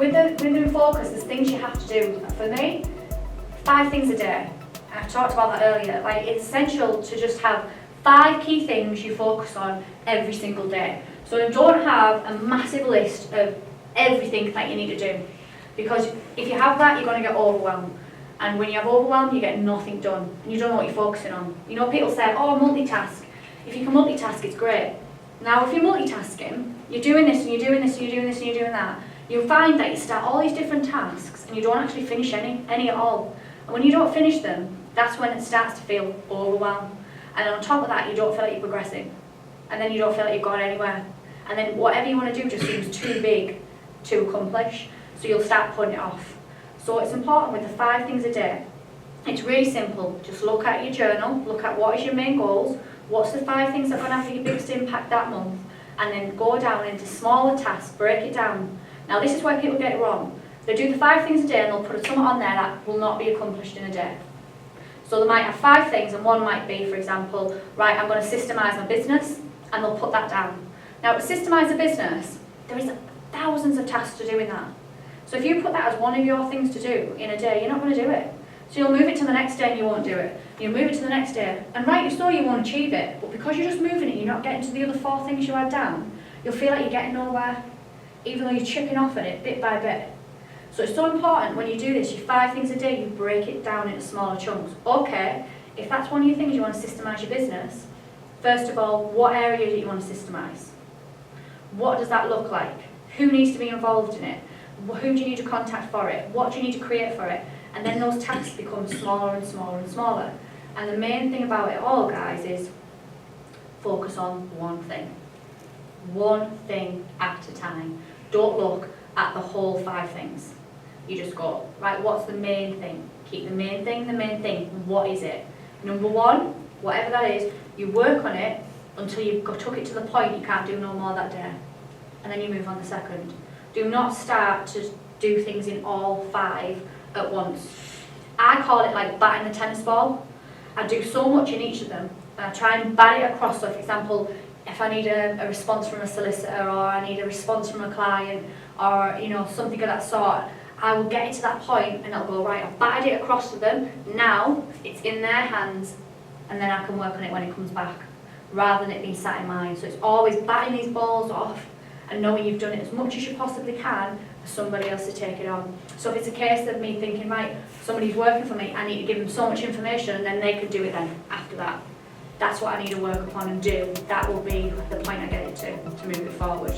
with the focus, there's things you have to do. For me, 5 things a day. I've talked about that earlier. Like, it's essential to just have 5 key things you focus on every single day. So don't have a massive list of everything that you need to do, because if you have that, you're going to get overwhelmed. And when you have overwhelm, you get nothing done, and you don't know what you're focusing on. You know, people say, oh, multitask. If you can multitask, it's great. Now, if you're multitasking, you're doing this, and you're doing this, and you're doing this, and you're doing that, you'll find that you start all these different tasks, and you don't actually finish any at all. And when you don't finish them, that's when it starts to feel overwhelmed. And on top of that, you don't feel like you're progressing. And then you don't feel like you've gone anywhere. And then whatever you want to do just seems too big to accomplish, so you'll start putting it off. So it's important with the 5 things a day. It's really simple. Just look at your journal, look at what is your main goals, what's the 5 things that are going to have your biggest impact that month, and then go down into smaller tasks, break it down. Now this is where people get it wrong. They do the 5 things a day and they'll put something on there that will not be accomplished in a day. So they might have 5 things, and one might be, for example, right, I'm going to systemize my business, and they'll put that down. Now, to systemize a business, there is thousands of tasks to do in that. So if you put that as one of your things to do in a day, you're not going to do it. So you'll move it to the next day and you won't do it. You'll move it to the next day, and rightly so, you won't achieve it. But because you're just moving it, you're not getting to the other 4 things you had down, you'll feel like you're getting nowhere, even though you're chipping off at it bit by bit. So it's so important when you do this, your 5 things a day, you break it down into smaller chunks. Okay, if that's one of your things you want to systemize your business, first of all, what area do you want to systemize? What does that look like? Who needs to be involved in it? Who do you need to contact for it? What do you need to create for it? And then those tasks become smaller and smaller and smaller. And the main thing about it all, guys, is focus on one thing. One thing at a time. Don't look at the whole 5 things. You just go, right, what's the main thing? Keep the main thing the main thing. What is it? Number 1, whatever that is, you work on it until you've took it to the point you can't do no more that day. And then you move on to the second. Do not start to do things in all 5 at once. I call it like batting the tennis ball. I do so much in each of them, and I try and bat it across. So for example, if I need a response from a solicitor, or I need a response from a client, or something of that sort, I will get it to that point and I'll go, right, I've batted it across to them, now it's in their hands, and then I can work on it when it comes back, rather than it being sat in mine. So it's always batting these balls off and knowing you've done it as much as you possibly can for somebody else to take it on. So if it's a case of me thinking, right, somebody's working for me, I need to give them so much information, and then they can do it then after that. That's what I need to work upon and do. That will be the point I get it to move it forward.